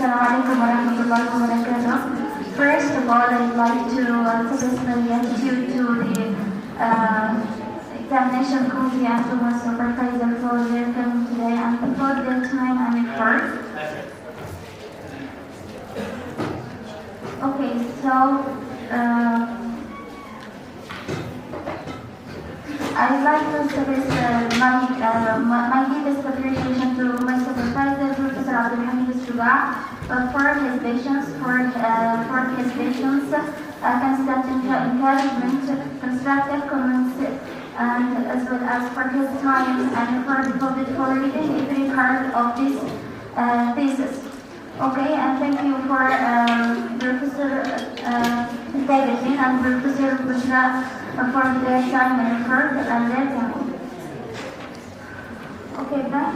Assalamu alaikum wa rahmatullahi wa barakatuh. First of all, I'd like to personally gratitude to the examination committee and to my supervisor for their coming today and for their time and effort. Okay, so I'd like to express my deepest appreciation to my supervisor, Professor Abdul for his patience, constructive comments, and as well as for his time and for devoted for reading every part of this thesis. Okay, and thank you for Professor David and Professor Bushra for their time and effort and their time. Okay, then.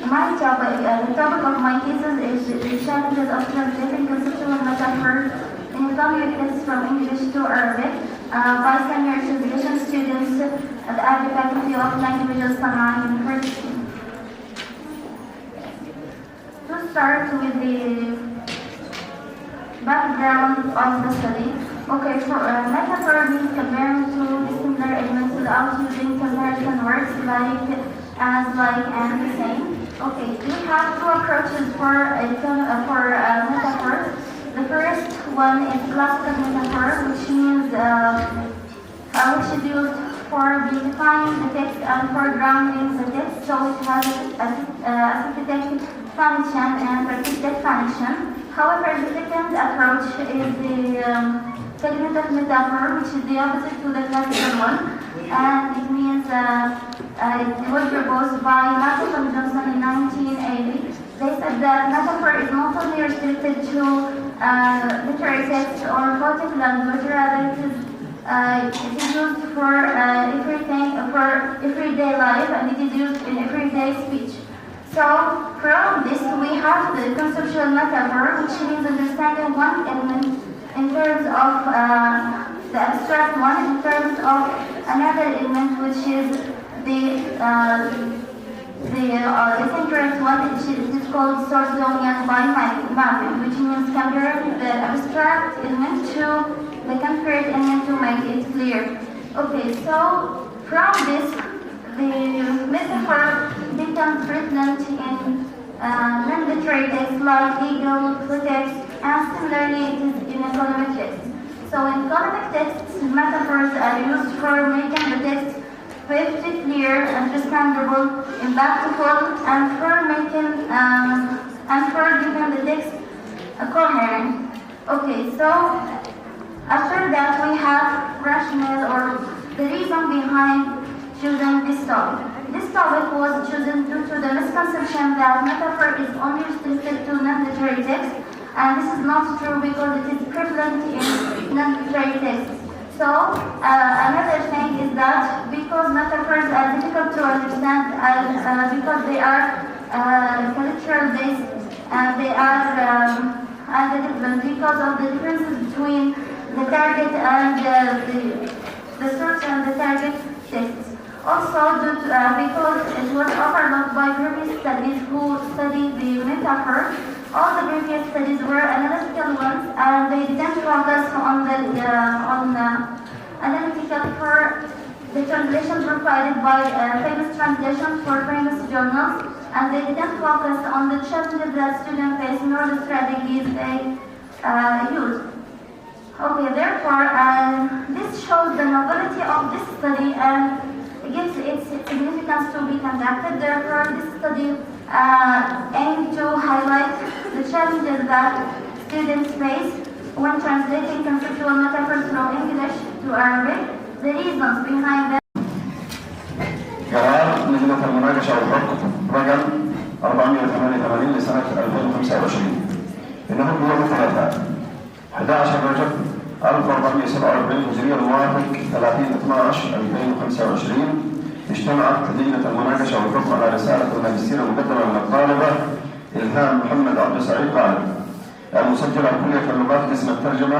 The topic of my thesis is the challenges of translating conceptual metaphors in Islamic texts from English to Arabic by senior translation students at the Faculty of Languages, صنعاء University. To start with the background of the study. Okay, for metaphor means comparing two similar elements without using comparison words like, as, like, and the same. Okay, we have two approaches for metaphors. The first one is classical metaphor, which means which is used for beautifying the text and for grounding the text, so it has a synthetic function and persistent function. However, the second approach is the cognitive metaphor, which is the opposite to the classical one, and it means it was proposed by Matthew and Johnson in 1980. They said that metaphor is not only restricted to literary text or poetic language, rather it is used for everything, for everyday life, and it is used in everyday speech. So from this we have the conceptual metaphor, which means understanding one element in terms of the abstract one, in terms of another element, which is the synchronous one, which is called Source-Donian by mapping, which means comparing the abstract element to the concrete element to make it clear. Okay, so from this, the metaphor becomes present in non-literary texts like legal, text, and similarly it is in economic texts. So in economic texts, metaphors are used for making the text swiftly clear, understandable, impactful, and for making and for giving the text a coherent. Okay, so after that we have rationale or the reason behind choosing this topic. This topic was chosen due to the misconception that metaphor is only restricted to non-literary texts, and this is not true because it is prevalent in non-literary texts. So another thing is that because metaphors are difficult to understand, because they are cultural based, and they are different because of the differences between the target and the source and the target texts. Also, because it was overlooked by previous studies who studied the metaphor, all the previous studies were analytical ones, and they didn't focus on the analytical for the translation provided by famous translations for famous journals, and they didn't focus on the challenges that students face nor the strategies they use. Okay, therefore, this shows the novelty of this study and gives its significance to be conducted. Therefore, this study aimed to highlight the challenges that students face when translating conceptual metaphors from English to Arabic, the reasons behind them. قرار لجنة المناقشة والحكم رقم 488 لسنة 2025 إنه يوم الثلاثاء 11 رجب 1447 هجرية الموافق 30/12/2025 اجتمعت لجنة المناقشة والحكم على رسالة الماجستير المقدمة من الطالبة الهام محمد عبده سعيد غالب المسجلة كلية اللغات قسم الترجمة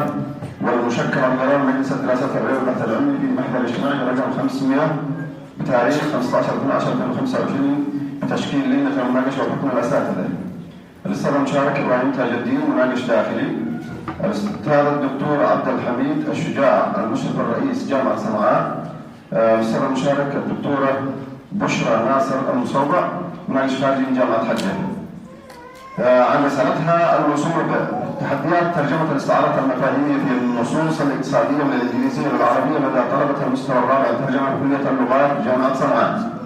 والمشكلة بقرار مجلس الدراسات العليا والبحث العلمي في المحضر الاجتماعي رقم 500 بتاريخ 15/12/2025 بتشكيل لجنة المناقشة وحكم الأساتذة. الأستاذ المشارك إبراهيم تاج الدين مناقش داخلي. الأستاذ الدكتور عبده الحميد الشجاع المشرف الرئيس جامعة صنعاء. الأستاذ المشارك الدكتورة بشرى ناصر المصوبة مناقش خارجي من جامعة حجة. عن رسالتها الوصول تحديات ترجمة الاستعارات المفاهيمية في النصوص الاقتصادية من الإنجليزية للعربية لدى طلبة المستوى الرابع ترجمة كلية اللغات جامعة صنعاء.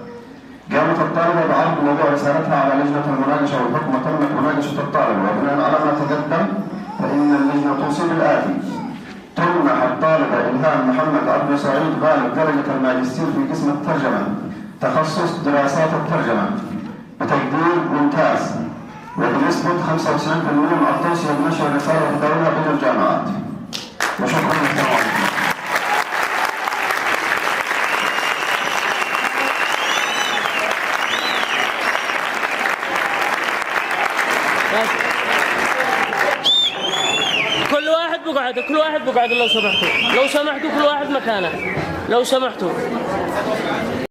قامت الطالبة بعرض موضوع رسالتها على لجنة المناقشة والحكم وتمت مناقشة الطالبة، وبناء على ما تقدم فإن اللجنة توصي بالآتي: تمنح الطالبة الهام محمد عبده سعيد غالب درجة الماجستير في قسم الترجمة تخصص دراسات الترجمة بتقدير ممتاز وبنسبة 95% مع التوصية بنشر الرسالة وتداولها بين الجامعات. وشكرا لكم. كل واحد بقعد لو سمحتوا كل واحد مكانه لو سمحتوا.